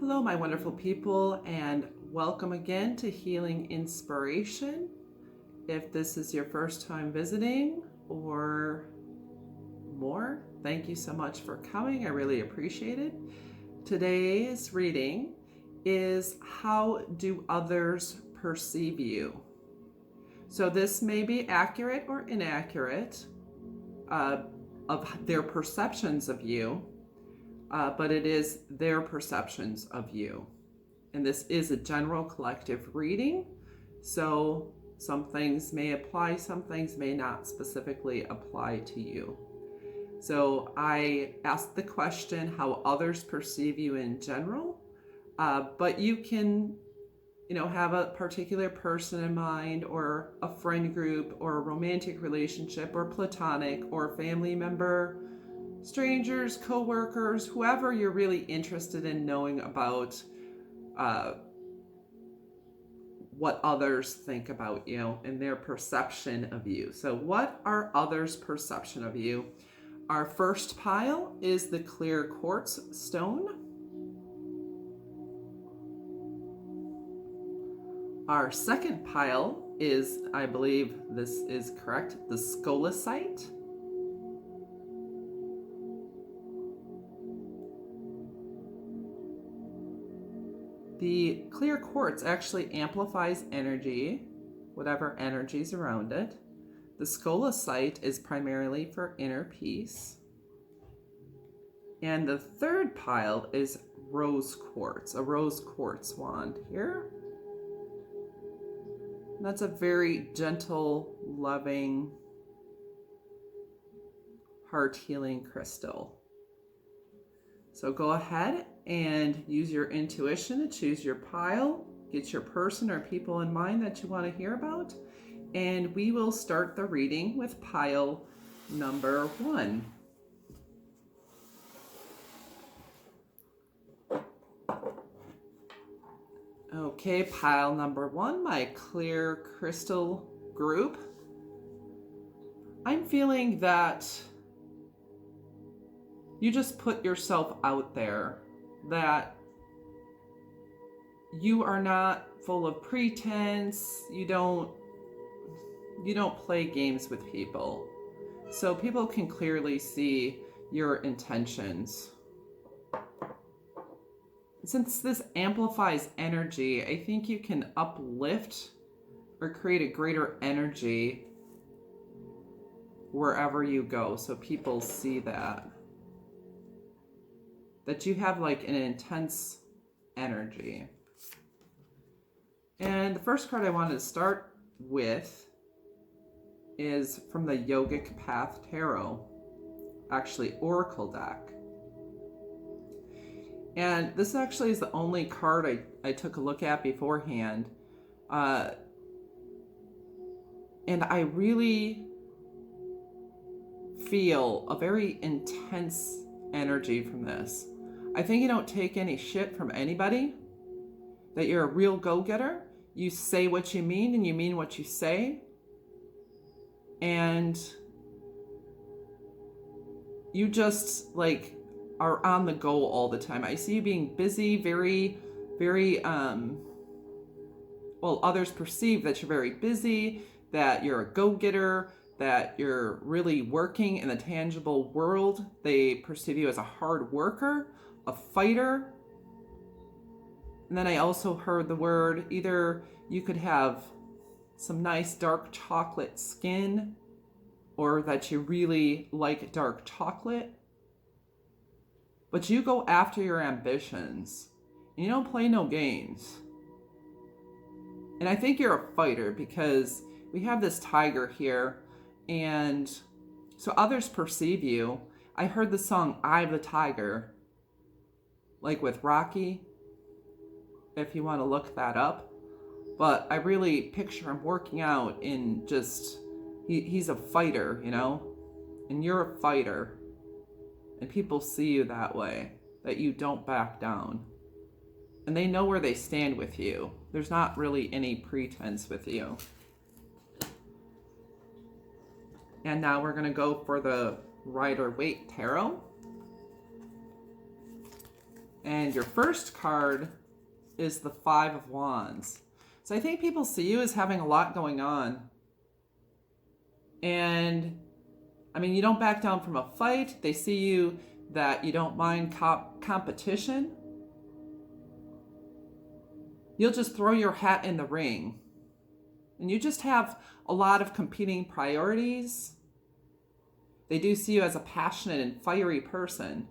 Hello, my wonderful people, and welcome again to Healing Inspiration. If this is your first time visiting or more, thank you so much for coming. I really appreciate it. Today's reading is How Do Others Perceive You? So this may be accurate or inaccurate of their perceptions of you. But it is their perceptions of you. And this is a general collective reading, so some things may apply, some things may not specifically apply to you. So I asked the question, how others perceive you in general, but you can, have a particular person in mind, or a friend group, or a romantic relationship, or platonic, or family member, strangers, co-workers, whoever you're really interested in knowing about what others think about you and their perception of you. So what are others' perception of you? Our first pile is the clear quartz stone. Our second pile is, I believe this is correct, the Scolecite. The clear quartz actually amplifies energy, whatever energy's around it. The Scolecite is primarily for inner peace. And the third pile is rose quartz, a rose quartz wand here. And that's a very gentle, loving, heart-healing crystal. So go ahead and use your intuition to choose your pile, get your person or people in mind that you want to hear about, and we will start the reading with pile number 1. Okay, pile number 1, my clear crystal group. I'm feeling that you just put yourself out there, that you are not full of pretense, you don't play games with people. So people can clearly see your intentions. Since this amplifies energy, I think you can uplift or create a greater energy wherever you go, so people see that you have like an intense energy. And the first card I wanted to start with is from the Yogic Path Tarot, actually Oracle deck. And this actually is the only card I took a look at beforehand. And I really feel a very intense energy from this. I think you don't take any shit from anybody, that you're a real go-getter. You say what you mean and you mean what you say. And you just like are on the go all the time. I see you being busy, very, very, others perceive that you're very busy, that you're a go-getter, that you're really working in the tangible world. They perceive you as a hard worker, a fighter. And then I also heard the word, either you could have some nice dark chocolate skin, or that you really like dark chocolate. But you go after your ambitions, and you don't play no games. And I think you're a fighter, because we have this tiger here, and so others perceive you. I heard the song Eye of the Tiger, like with Rocky, if you want to look that up. But I really picture him working out in just, he's a fighter, and you're a fighter. And people see you that way, that you don't back down. And they know where they stand with you. There's not really any pretense with you. And now we're going to go for the Rider-Waite Tarot. And your first card is the Five of Wands. So I think people see you as having a lot going on. And I mean, you don't back down from a fight. They see you that you don't mind competition. You'll just throw your hat in the ring. And you just have a lot of competing priorities. They do see you as a passionate and fiery person.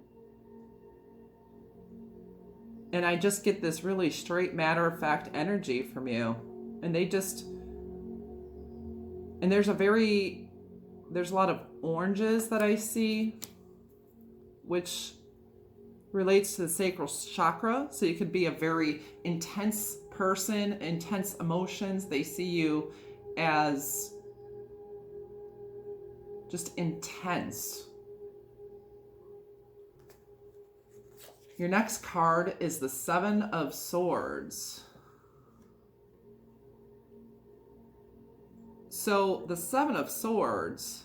And I just get this really straight, matter-of-fact energy from you. And there's a lot of oranges that I see, which relates to the sacral chakra. So you could be a very intense person, intense emotions. They see you as just intense. Your next card is the Seven of Swords. So the Seven of Swords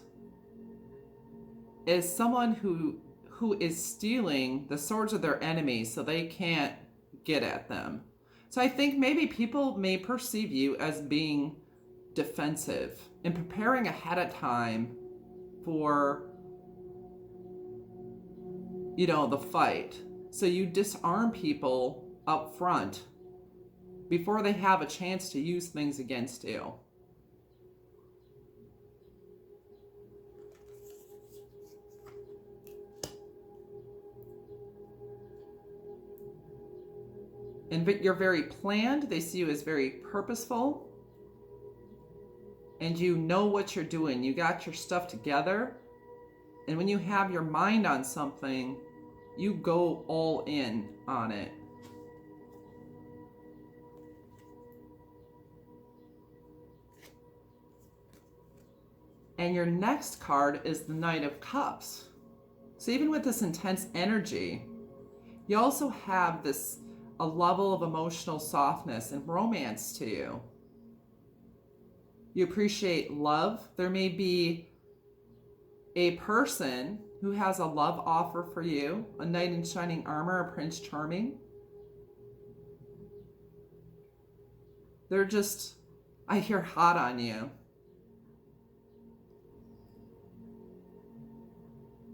is someone who is stealing the swords of their enemies so they can't get at them. So I think maybe people may perceive you as being defensive and preparing ahead of time for, the fight. So you disarm people up front before they have a chance to use things against you. And you're very planned. They see you as very purposeful. And you know what you're doing. You got your stuff together. And when you have your mind on something, you go all in on it. And your next card is the Knight of Cups. So even with this intense energy, you also have a level of emotional softness and romance to you. You appreciate love. There may be a person who has a love offer for you, a knight in shining armor, a prince charming. They're just, I hear, hot on you.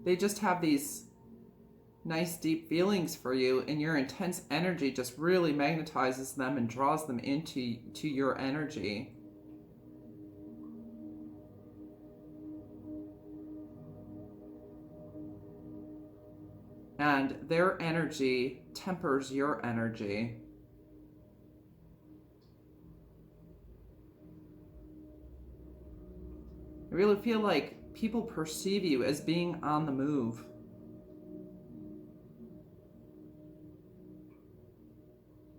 They just have these nice deep feelings for you, and your intense energy just really magnetizes them and draws them into your energy. And their energy tempers your energy. I really feel like people perceive you as being on the move.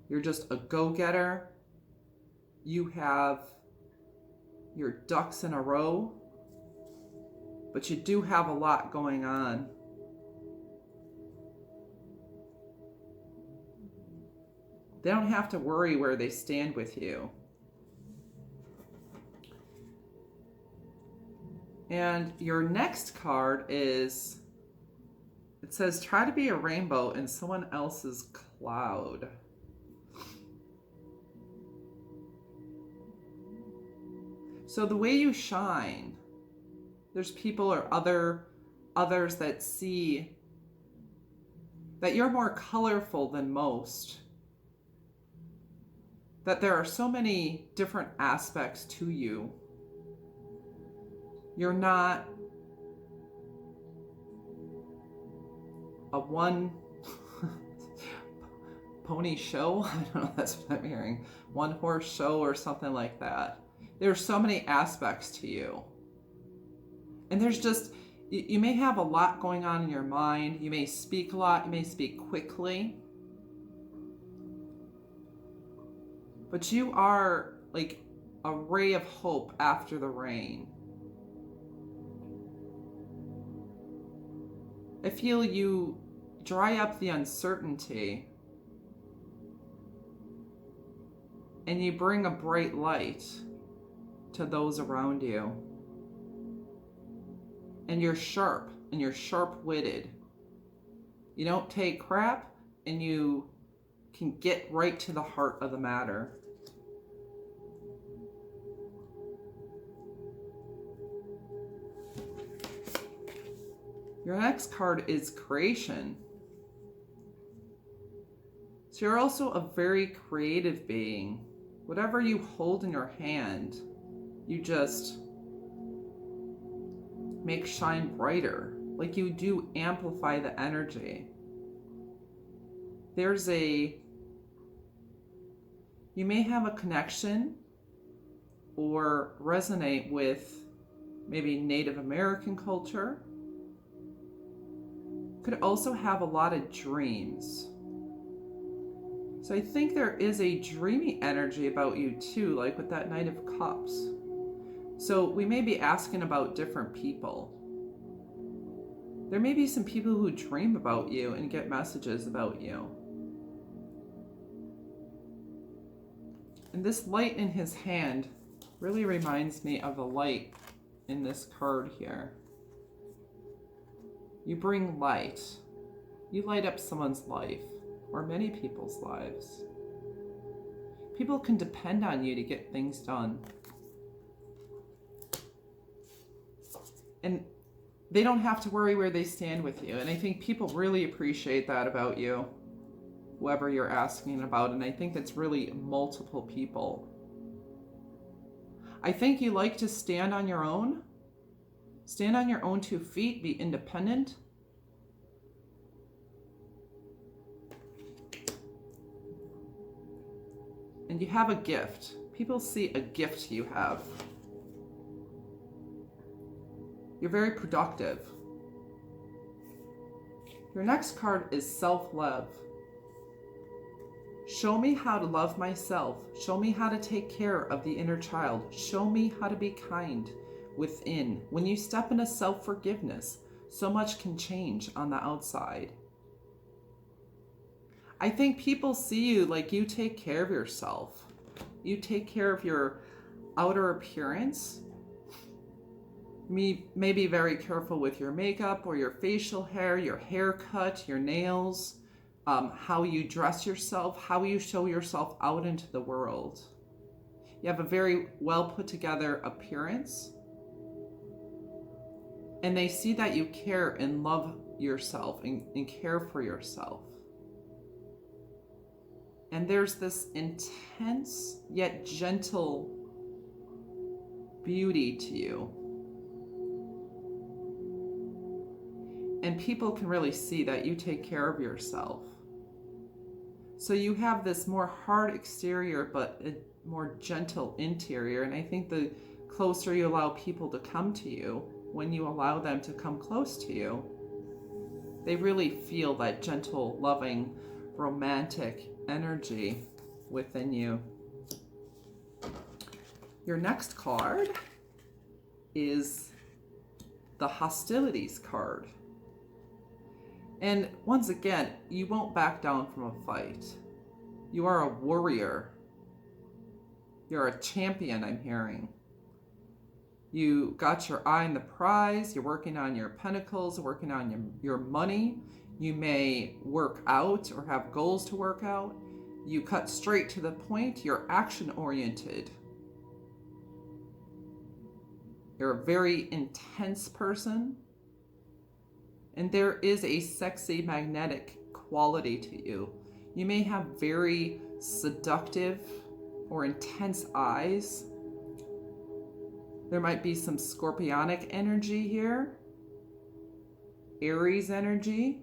You're just a go-getter. You have your ducks in a row, but you do have a lot going on. They don't have to worry where they stand with you. And your next card is, it says, try to be a rainbow in someone else's cloud. So the way you shine, there's people or others that see that you're more colorful than most. That there are so many different aspects to you. You're not a one pony show. I don't know, that's what I'm hearing. One horse show or something like that. There's so many aspects to you. And there's just, you may have a lot going on in your mind. You may speak a lot. You may speak quickly. But you are like a ray of hope after the rain. I feel you dry up the uncertainty and you bring a bright light to those around you. And you're sharp and you're sharp-witted. You don't take crap and you can get right to the heart of the matter. Your next card is creation. So you're also a very creative being. Whatever you hold in your hand, you just make shine brighter. Like you do amplify the energy. You may have a connection or resonate with maybe Native American culture. Could also have a lot of dreams. So I think there is a dreamy energy about you too, like with that Knight of Cups. So we may be asking about different people. There may be some people who dream about you and get messages about you. And this light in his hand really reminds me of the light in this card here. You bring light. You light up someone's life, or many people's lives. People can depend on you to get things done. And they don't have to worry where they stand with you. And I think people really appreciate that about you, whoever you're asking about. And I think that's really multiple people. I think you like to stand on your own. Stand on your own 2 feet, be independent. And you have a gift. People see a gift you have. You're very productive. Your next card is self-love. Show me how to love myself. Show me how to take care of the inner child. Show me how to be kind within. When you step into self-forgiveness, so much can change on the outside. I think people see you like you take care of yourself. You take care of your outer appearance. May be very careful with your makeup or your facial hair, your haircut, your nails, how you dress yourself, how you show yourself out into the world. You have a very well put together appearance. And they see that you care and love yourself and care for yourself. And there's this intense yet gentle beauty to you. And people can really see that you take care of yourself. So you have this more hard exterior, but a more gentle interior. And I think the closer you allow people to come to you, when you allow them to come close to you, they really feel that gentle, loving, romantic energy within you. Your next card is the Hostilities card. And once again, you won't back down from a fight. You are a warrior. You're a champion, I'm hearing. You got your eye on the prize. You're working on your pentacles, working on your money. You may work out or have goals to work out. You cut straight to the point. You're action-oriented. You're a very intense person. And there is a sexy, magnetic quality to you. You may have very seductive or intense eyes. There might be some scorpionic energy here. Aries energy.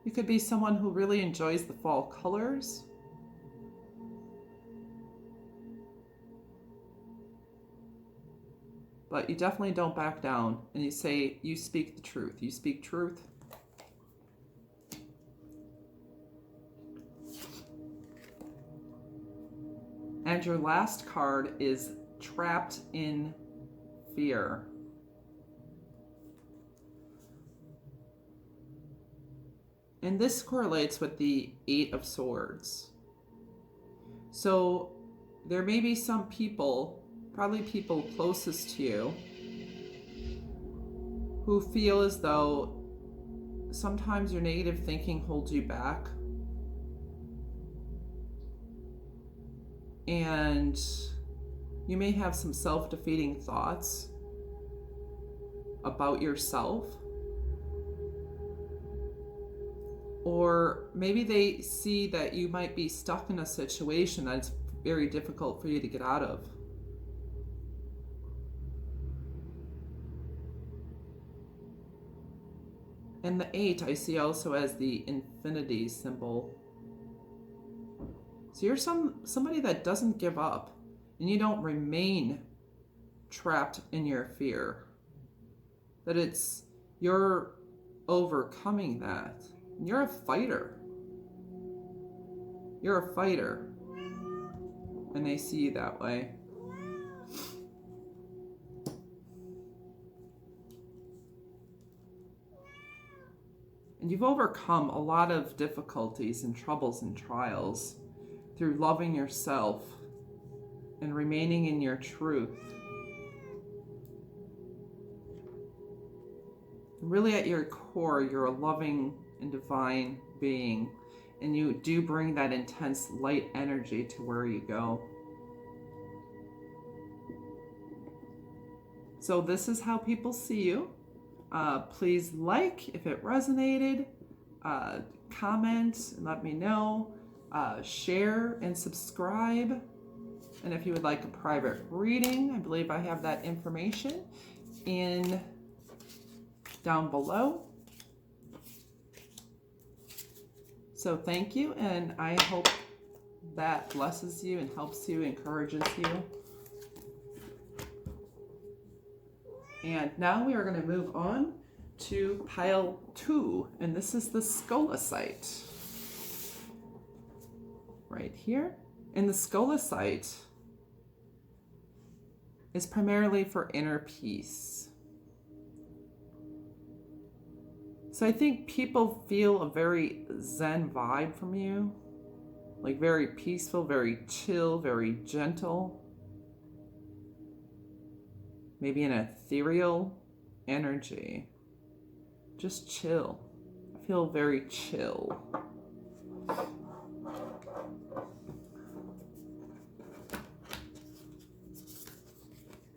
You could be someone who really enjoys the fall colors. But you definitely don't back down, and you say, you speak the truth. You speak truth. And your last card is Trapped in Fear. And this correlates with the 8 of Swords. So there may be some people, probably people closest to you, who feel as though sometimes your negative thinking holds you back. And you may have some self-defeating thoughts about yourself. Or maybe they see that you might be stuck in a situation that's very difficult for you to get out of. And the 8 I see also as the infinity symbol. So you're somebody that doesn't give up, and you don't remain trapped in your fear. That you're overcoming that. You're a fighter. You're a fighter. And they see you that way. And you've overcome a lot of difficulties and troubles and trials through loving yourself and remaining in your truth. Really at your core, you're a loving and divine being, and you do bring that intense light energy to where you go. So this is how people see you. Please like if it resonated, comment and let me know, share and subscribe. And if you would like a private reading, I believe I have that information down below. So thank you, and I hope that blesses you and helps you, encourages you. And now we are going to move on to pile 2, and this is the Scolecite. Right here. And the Scolecite is primarily for inner peace. So I think people feel a very zen vibe from you, like very peaceful, very chill, very gentle. Maybe an ethereal energy. Just chill. I feel very chill.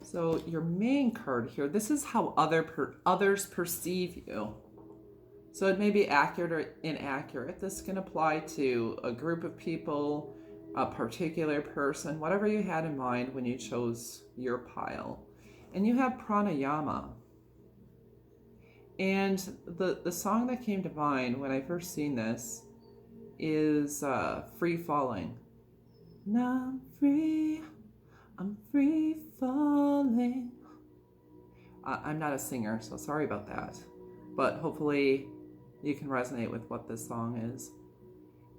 So your main card here, this is how others perceive you. So it may be accurate or inaccurate. This can apply to a group of people, a particular person, whatever you had in mind when you chose your pile. And you have pranayama. And the song that came to mind when I first seen this is Free Falling. Now I'm free falling. I'm not a singer, so sorry about that. But hopefully you can resonate with what this song is.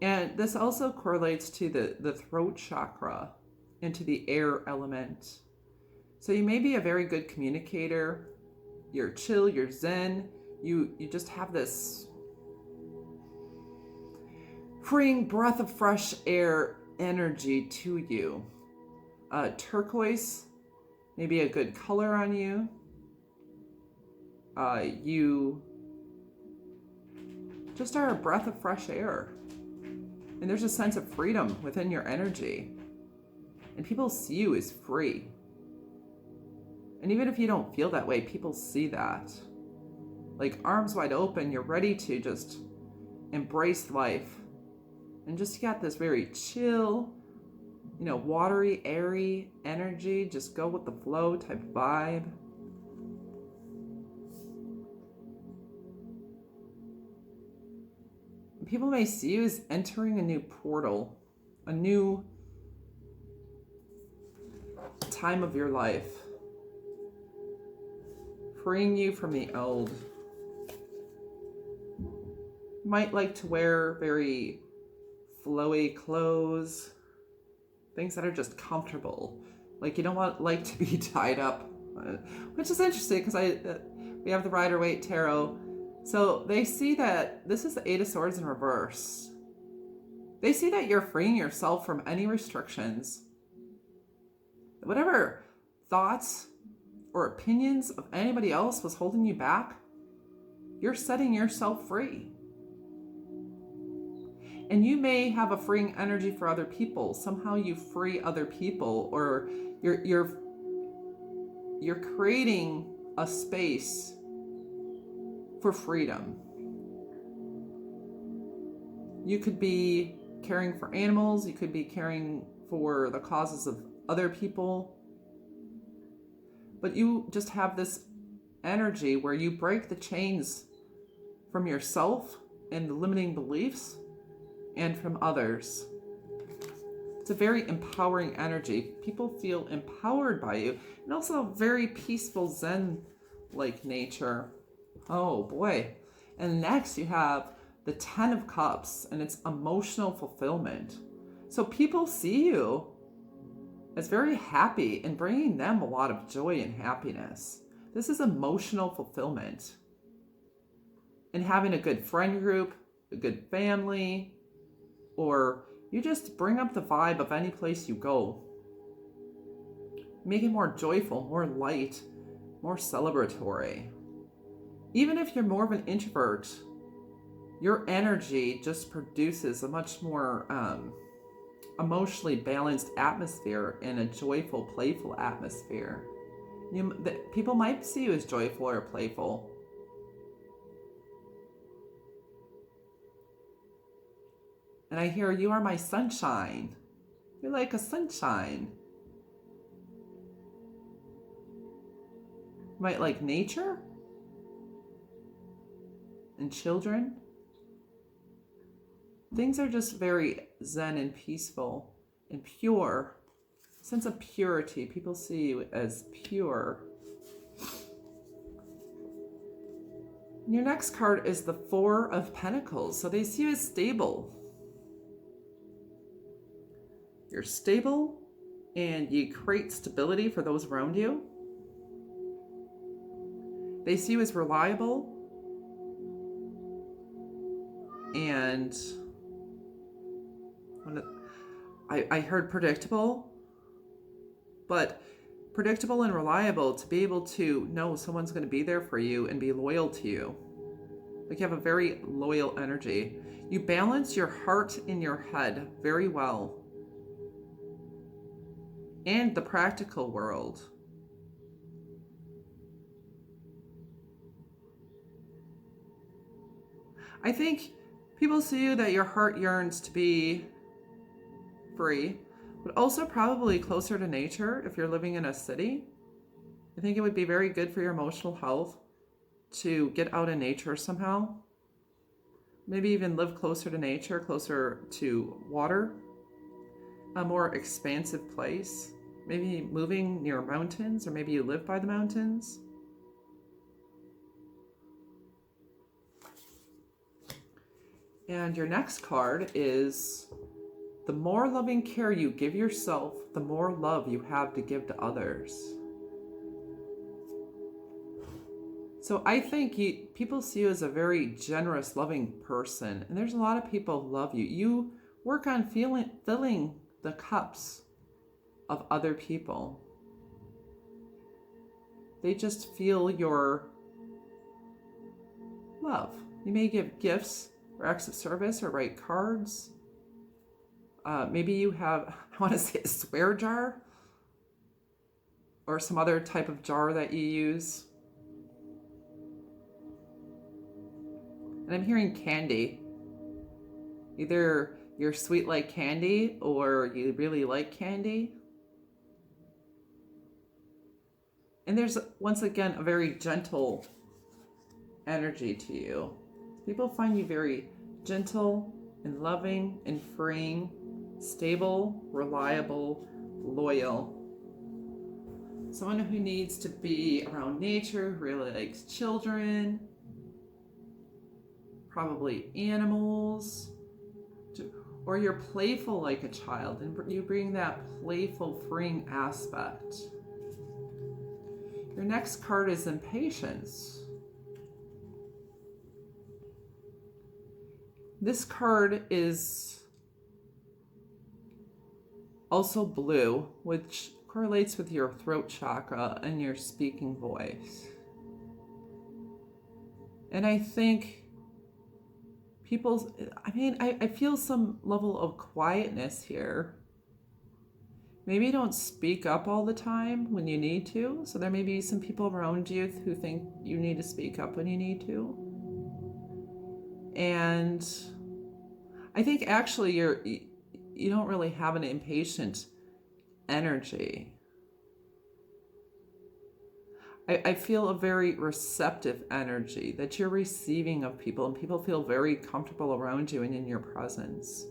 And this also correlates to the throat chakra and to the air element. So you may be a very good communicator. You're chill, you're zen. You just have this freeing breath of fresh air energy to you. Turquoise may be a good color on you. You just are a breath of fresh air. And there's a sense of freedom within your energy. And people see you as free. And even if you don't feel that way, people see that. Like arms wide open, you're ready to just embrace life. And just got this very chill, watery, airy energy, just go with the flow type vibe. People may see you as entering a new portal, a new time of your life, freeing you from the old. You might like to wear very flowy clothes, things that are just comfortable. Like you don't like to be tied up, which is interesting because we have the Rider-Waite Tarot. So they see that this is the 8 of Swords in reverse. They see that you're freeing yourself from any restrictions. Whatever thoughts or opinions of anybody else was holding you back, you're setting yourself free. And you may have a freeing energy for other people. Somehow you free other people, or you're creating a space for freedom. You could be caring for animals, you could be caring for the causes of other people, but you just have this energy where you break the chains from yourself and the limiting beliefs and from others. It's a very empowering energy. People feel empowered by you, and also a very peaceful Zen-like nature. Oh boy. And next you have the 10 of Cups, and it's emotional fulfillment. So people see you as very happy and bringing them a lot of joy and happiness. This is emotional fulfillment. And having a good friend group, a good family, or you just bring up the vibe of any place you go. Make it more joyful, more light, more celebratory. Even if you're more of an introvert, your energy just produces a much more emotionally balanced atmosphere and a joyful, playful atmosphere. People might see you as joyful or playful. And I hear, you are my sunshine. You're like a sunshine. You might like nature and children. Things are just very zen and peaceful and pure. Sense of purity. People see you as pure. And your next card is the 4 of Pentacles. So they see you as stable. You're stable and you create stability for those around you. They see you as reliable and I heard predictable, but predictable and reliable to be able to know someone's going to be there for you and be loyal to you. Like you have a very loyal energy. You balance your heart and your head very well. And the practical world. I think people see you that your heart yearns to be free, but also probably closer to nature if you're living in a city. I think it would be very good for your emotional health to get out in nature somehow. Maybe even live closer to nature, closer to water, a more expansive place. Maybe moving near mountains, or maybe you live by the mountains. And your next card is the more loving care you give yourself, the more love you have to give to others. So I think people see you as a very generous, loving person. And there's a lot of people who love you. You work on filling the cups of other people. They just feel your love. You may give gifts or acts of service or write cards. Maybe you have, I want to say, a swear jar or some other type of jar that you use. And I'm hearing candy. Either you're sweet like candy or you really like candy. And there's, once again, a very gentle energy to you. People find you very gentle and loving and freeing, stable, reliable, loyal. Someone who needs to be around nature, who really likes children, probably animals, or you're playful like a child and you bring that playful, freeing aspect. Your next card is Impatience. This card is also blue, which correlates with your throat chakra and your speaking voice. And I think I feel some level of quietness here. Maybe you don't speak up all the time when you need to. So there may be some people around you who think you need to speak up when you need to. And I think actually you don't really have an impatient energy. I feel a very receptive energy that you're receiving of people, and people feel very comfortable around you and in your presence.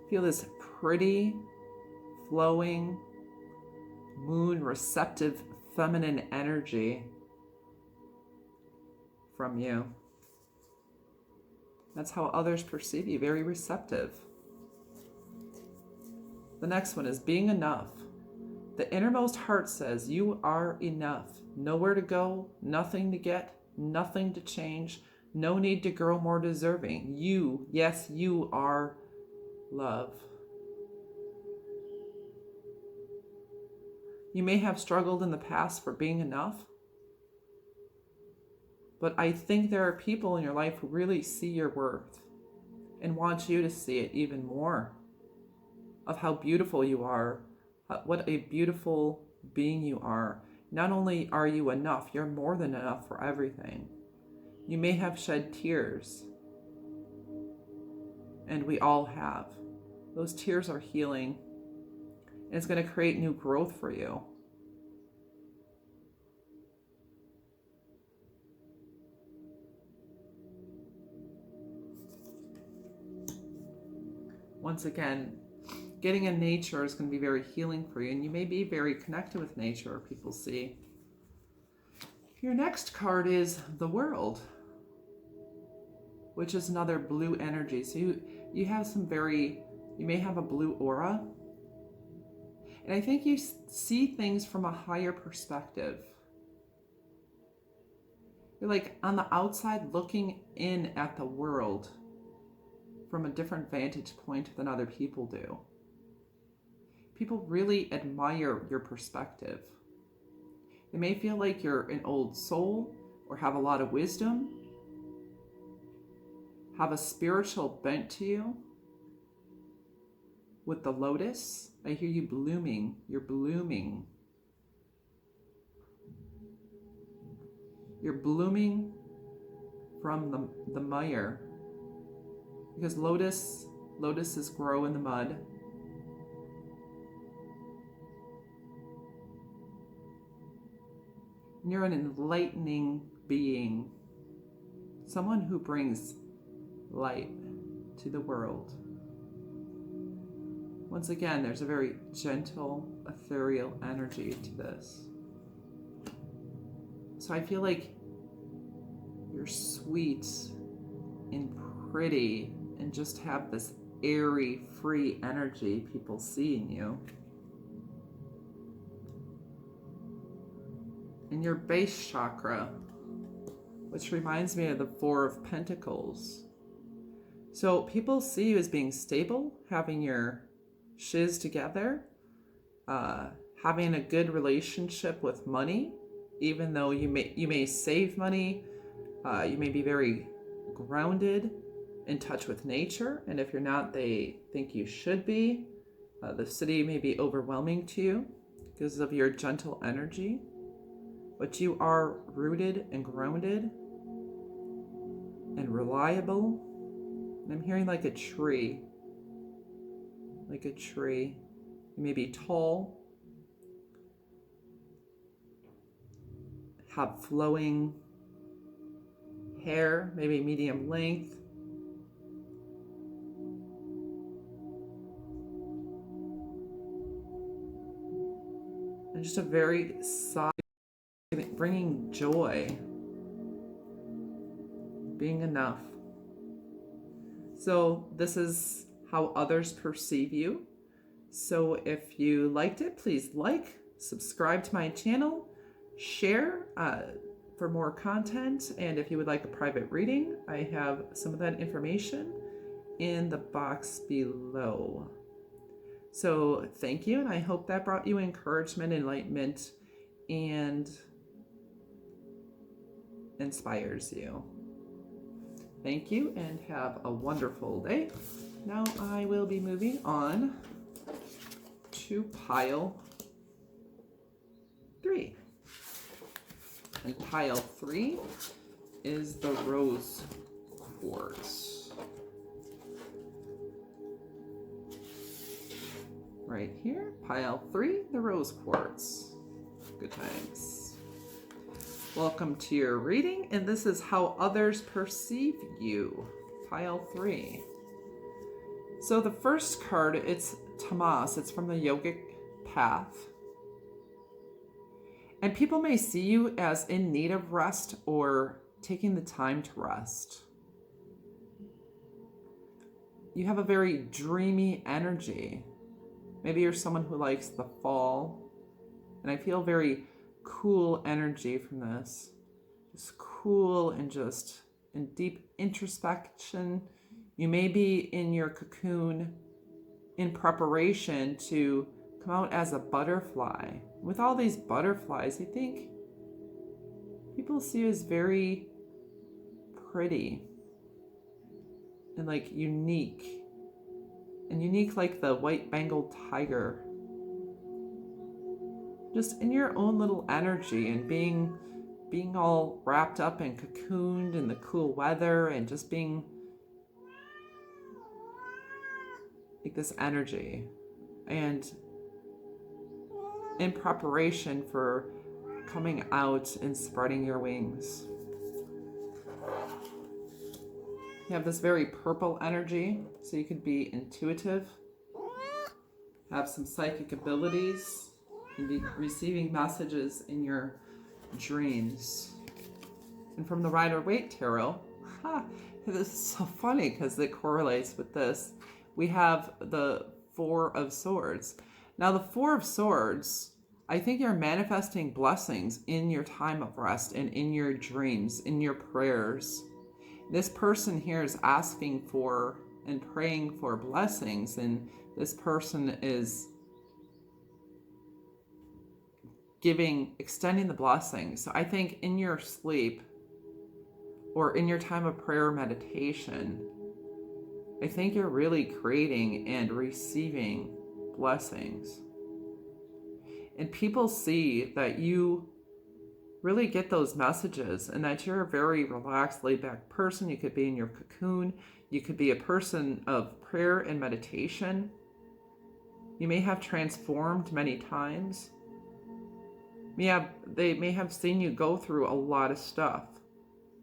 Feel this pretty, flowing, moon receptive feminine energy from you. That's how others perceive you, very receptive. The next one is being enough. The innermost heart says you are enough. Nowhere to go, nothing to get, nothing to change, no need to grow more deserving. You, yes, you are love. You may have struggled in the past for being enough, but I think there are people in your life who really see your worth and want you to see it even more, of how beautiful you are, what a beautiful being you are. Not only are you enough, you're more than enough for everything. You may have shed tears, and we all have. Those tears are healing, and it's going to create new growth for you. Once again, getting in nature is going to be very healing for you, and you may be very connected with nature, people see. Your next card is the World, which is another blue energy. So you have you may have a blue aura. And I think you see things from a higher perspective. You're like on the outside looking in at the world from a different vantage point than other people do. People really admire your perspective. They may feel like you're an old soul or have a lot of wisdom, have a spiritual bent to you. With the lotus, I hear you blooming. You're blooming. You're blooming from the mire. Because lotuses grow in the mud. And you're an enlightening being. Someone who brings light to the world. Once again, there's a very gentle, ethereal energy to this. So I feel like you're sweet and pretty and just have this airy, free energy people see in you. And your base chakra, which reminds me of the Four of Pentacles. So people see you as being stable, having your shiz together, having a good relationship with money, even though you may save money, you may be very grounded, in touch with nature, and if you're not, they think you should be. The city may be overwhelming to you because of your gentle energy, but you are rooted and grounded and reliable. And I'm hearing like a tree. Like a tree. You may be tall, have flowing hair, maybe medium length. And just a very soft, bringing joy, being enough. So this is how others perceive you. So if you liked it, please like, subscribe to my channel, share for more content, and if you would like a private reading, I have some of that information in the box below. So thank you, and I hope that brought you encouragement, enlightenment, and inspires you. Thank you, and have a wonderful day. Now I will be moving on to pile 3. And pile 3 is the rose quartz. Right here, pile 3, the rose quartz. Good times. Welcome to your reading, and this is how others perceive you. Pile 3. So the first card, it's Tamas. It's from the yogic path. And people may see you as in need of rest or taking the time to rest. You have a very dreamy energy. Maybe you're someone who likes the fall. And I feel very cool energy from this. Just cool and just in deep introspection. You may be in your cocoon in preparation to come out as a butterfly. With all these butterflies, I think people see you as very pretty and like unique. And unique like the white Bengal tiger. Just in your own little energy and being all wrapped up and cocooned in the cool weather and just being like this energy. And in preparation for coming out and spreading your wings. You have this very purple energy, so you could be intuitive, have some psychic abilities, and be receiving messages in your dreams. And from the Rider-Waite Tarot, this is so funny because it correlates with this. We have the Four of Swords. Now the Four of Swords, I think you're manifesting blessings in your time of rest and in your dreams, in your prayers. This person here is asking for and praying for blessings, and this person is extending the blessings. So I think in your sleep or in your time of prayer or meditation, I think you're really creating and receiving blessings. And people see that you really get those messages and that you're a very relaxed, laid-back person. You could be in your cocoon. You could be a person of prayer and meditation. You may have transformed many times. They may have seen you go through a lot of stuff,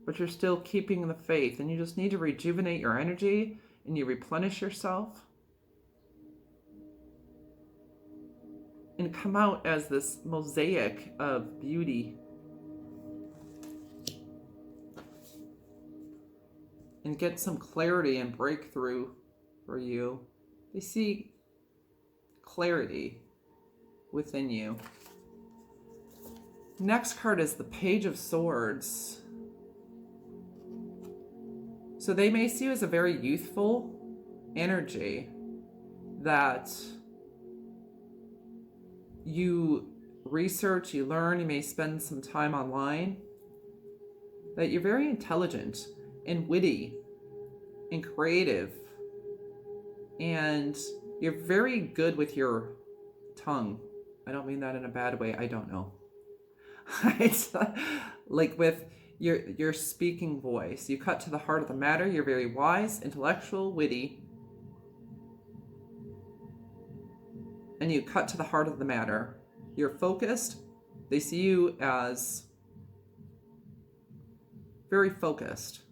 but you're still keeping the faith, and you just need to rejuvenate your energy and you replenish yourself and come out as this mosaic of beauty and get some clarity and breakthrough for you. They see clarity within you. Next card is the Page of Swords. So they may see you as a very youthful energy that you research, you learn, you may spend some time online, that you're very intelligent and witty and creative, and you're very good with your tongue. I don't mean that in a bad way. I don't know. It's like with your speaking voice. You cut to the heart of the matter. You're very wise, intellectual, witty, and you cut to the heart of the matter. You're focused. They see you as very focused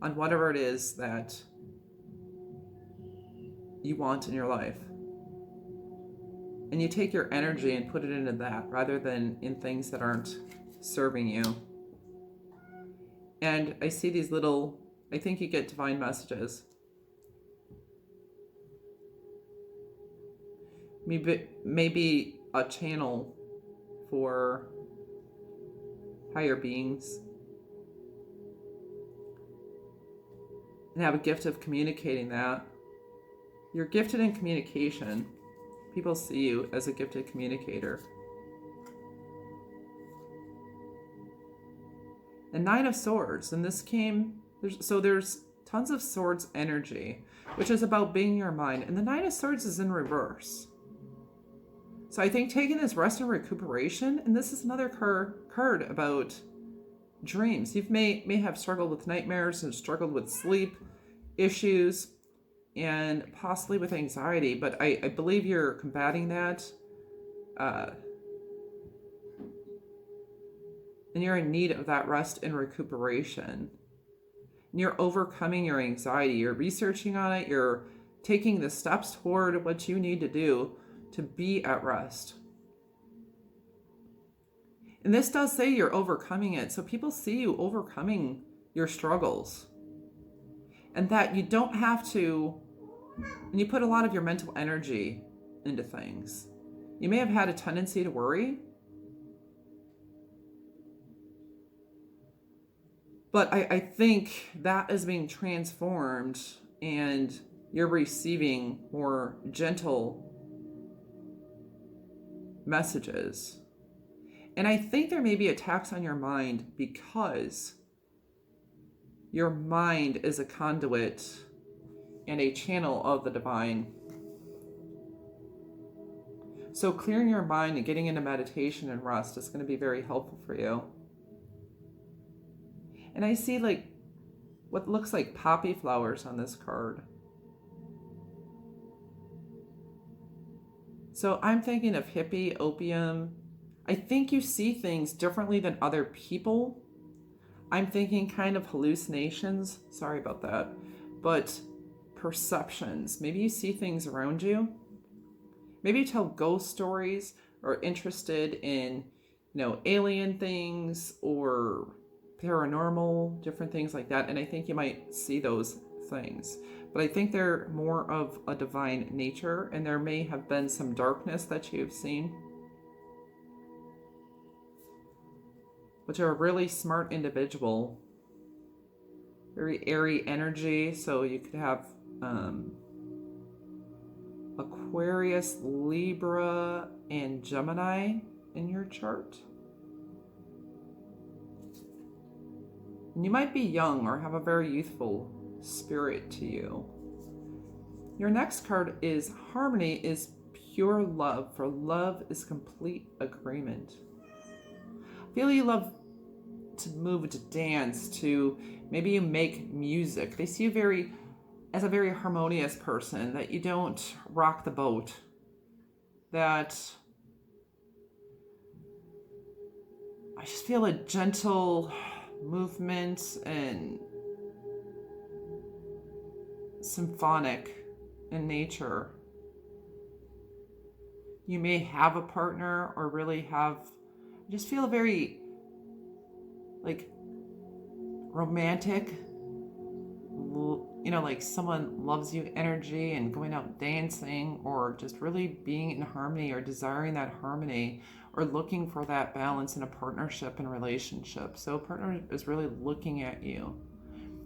on whatever it is that you want in your life. And you take your energy and put it into that rather than in things that aren't serving you. And I see these little, I think you get divine messages. Maybe a channel for higher beings, and have a gift of communicating that. You're gifted in communication. People see you as a gifted communicator. The Nine of Swords, and this came, there's tons of swords energy, which is about being your mind, and the Nine of Swords is in reverse. So I think taking this rest and recuperation, and this is another card about dreams. You may have struggled with nightmares and struggled with sleep issues and possibly with anxiety, but I believe you're combating that. And you're in need of that rest and recuperation. And you're overcoming your anxiety. You're researching on it. You're taking the steps toward what you need to do to be at rest. And this does say you're overcoming it. So people see you overcoming your struggles. And that you don't have to, and you put a lot of your mental energy into things. You may have had a tendency to worry, but I think that is being transformed and you're receiving more gentle messages. And I think there may be attacks on your mind because your mind is a conduit and a channel of the divine. So clearing your mind and getting into meditation and rest is going to be very helpful for you. And I see like what looks like poppy flowers on this card. So I'm thinking of hippie, opium. I think you see things differently than other people. I'm thinking kind of hallucinations. Sorry about that. But perceptions. Maybe you see things around you. Maybe you tell ghost stories or interested in, alien things or paranormal, different things like that. And I think you might see those things. But I think they're more of a divine nature, and there may have been some darkness that you've seen. But you're a really smart individual. Very airy energy, so you could have Aquarius, Libra, and Gemini in your chart. And you might be young or have a very youthful spirit to you. Your next card is Harmony is pure love, for love is complete agreement. I feel you love to move, to dance, to maybe you make music. They see you as a very harmonious person, that you don't rock the boat, that I just feel a gentle movement and symphonic in nature. You may have a partner or really have, I just feel very romantic, like someone loves you energy and going out dancing, or just really being in harmony or desiring that harmony or looking for that balance in a partnership and relationship. So a partner is really looking at you,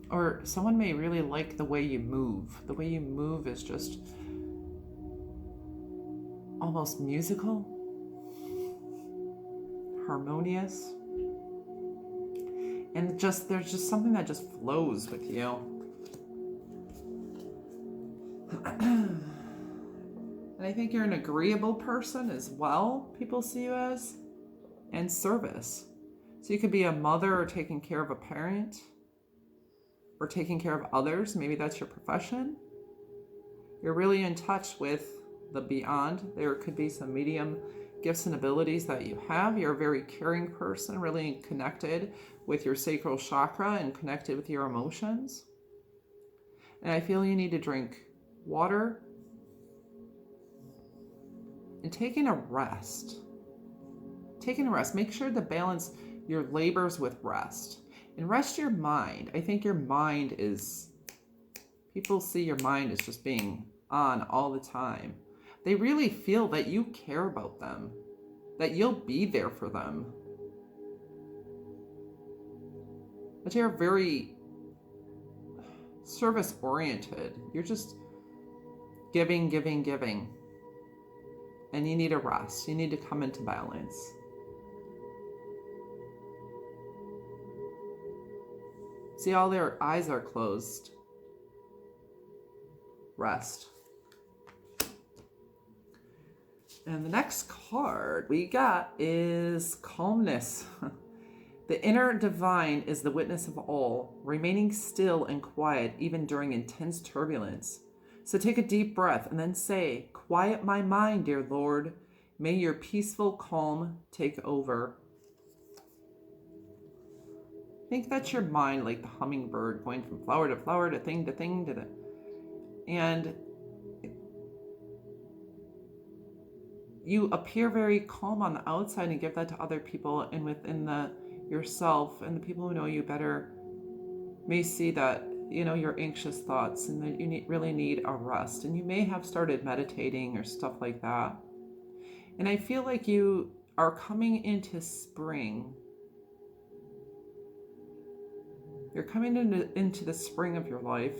or someone may really like the way you move. The way you move is just almost musical, harmonious, and there's just something that just flows with you. And I think you're an agreeable person as well, people see you as, and service. So you could be a mother or taking care of a parent or taking care of others. Maybe that's your profession. You're really in touch with the beyond. There could be some medium gifts and abilities that you have. You're a very caring person, really connected with your sacral chakra and connected with your emotions. And I feel you need to drink water and taking a rest. Make sure to balance your labors with rest, and rest your mind. I think your mind is, people see your mind as just being on all the time. They really feel that you care about them, that you'll be there for them. But you're very service oriented. You're just giving, giving, giving. And you need a rest. You need to come into balance. See, all their eyes are closed. Rest. And the next card we got is calmness. The inner divine is the witness of all, remaining still and quiet even during intense turbulence. So take a deep breath and then say, "Quiet my mind, dear Lord. May your peaceful calm take over." Think that's your mind, like the hummingbird going from flower to thing to thing to the... And you appear very calm on the outside and give that to other people, and within yourself, and the people who know you better may see that, your anxious thoughts and that you really need a rest. And you may have started meditating or stuff like that. And I feel like you are coming into spring. You're coming into the spring of your life.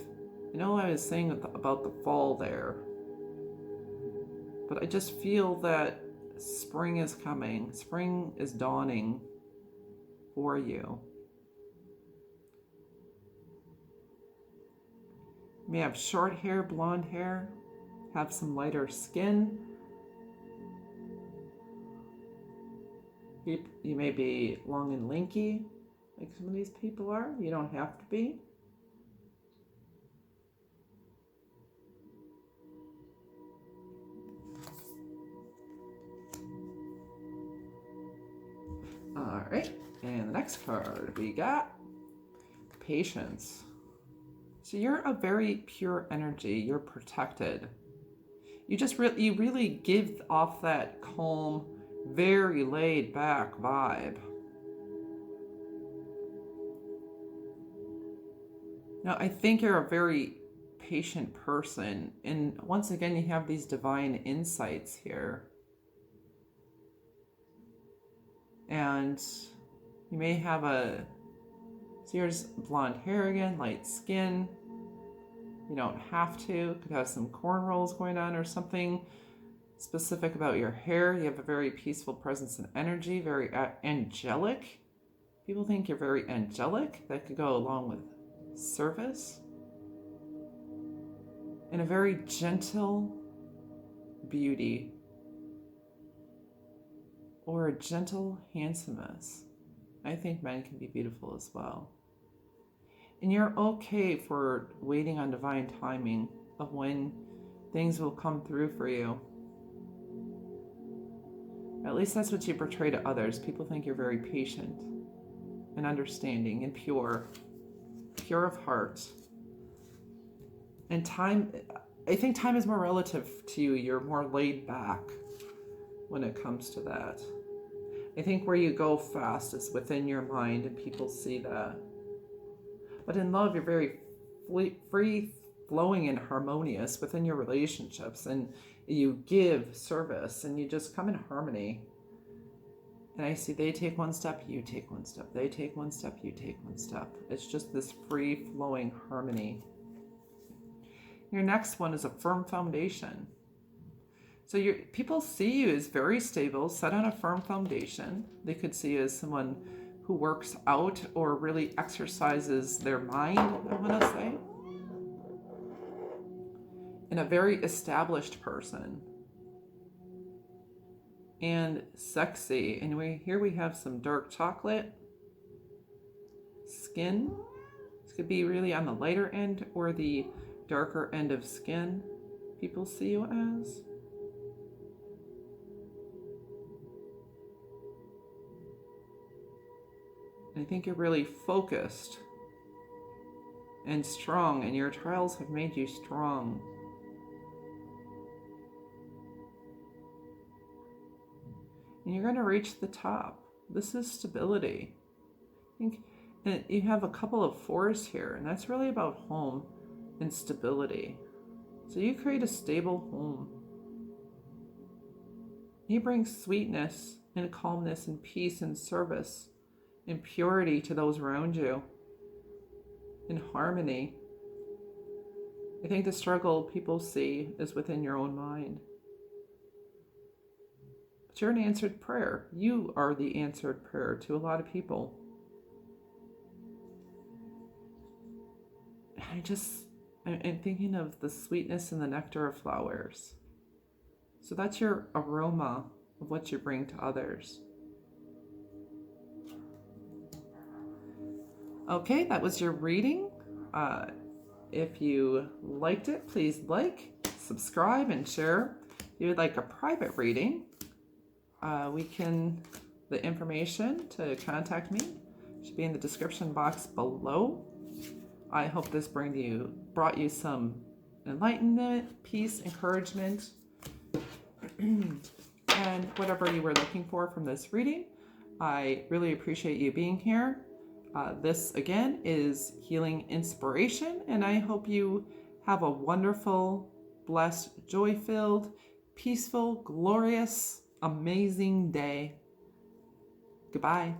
I know I was saying about the fall there, but I just feel that spring is coming. Spring is dawning for you. You may have short hair, blonde hair, have some lighter skin. You may be long and lanky, like some of these people are. You don't have to be. All right, and the next card we got patience. So you're a very pure energy. You're protected. You really give off that calm, very laid back vibe. Now, I think you're a very patient person. And once again, you have these divine insights here. And you may have so here's blonde hair again, light skin. You don't have to. You could have some cornrows going on or something specific about your hair. You have a very peaceful presence and energy, very angelic. People think you're very angelic. That could go along with service. And a very gentle beauty, or a gentle handsomeness. I think men can be beautiful as well. And you're okay for waiting on divine timing of when things will come through for you. At least that's what you portray to others. People think you're very patient and understanding and pure of heart. And I think time is more relative to you. You're more laid back when it comes to that. I think where you go fast is within your mind, and people see that. But in love, you're very free flowing and harmonious within your relationships, and you give service, and you just come in harmony. And I see they take one step, you take one step. They take one step, you take one step. It's just this free flowing harmony. Your next one is a firm foundation. So people see you as very stable, set on a firm foundation. They could see you as someone who works out or really exercises their mind, I want to say. And a very established person. And sexy. And here we have some dark chocolate skin. This could be really on the lighter end or the darker end of skin people see you as. I think you're really focused and strong, and your trials have made you strong. And you're going to reach the top. This is stability. And you have a couple of fours here, and that's really about home and stability. So you create a stable home. You bring sweetness and calmness and peace and service and purity to those around you. in harmony. I think the struggle people see is within your own mind. But you're an answered prayer. You are the answered prayer to a lot of people. And I'm thinking of the sweetness and the nectar of flowers. So that's your aroma of what you bring to others. Okay, that was your reading. If you liked it, please like, subscribe, and share. If you would like a private reading, the information to contact me should be in the description box below. I hope this brought you some enlightenment, peace, encouragement, and whatever you were looking for from this reading. I really appreciate you being here. This, again, is Healing Inspiration, and I hope you have a wonderful, blessed, joy-filled, peaceful, glorious, amazing day. Goodbye.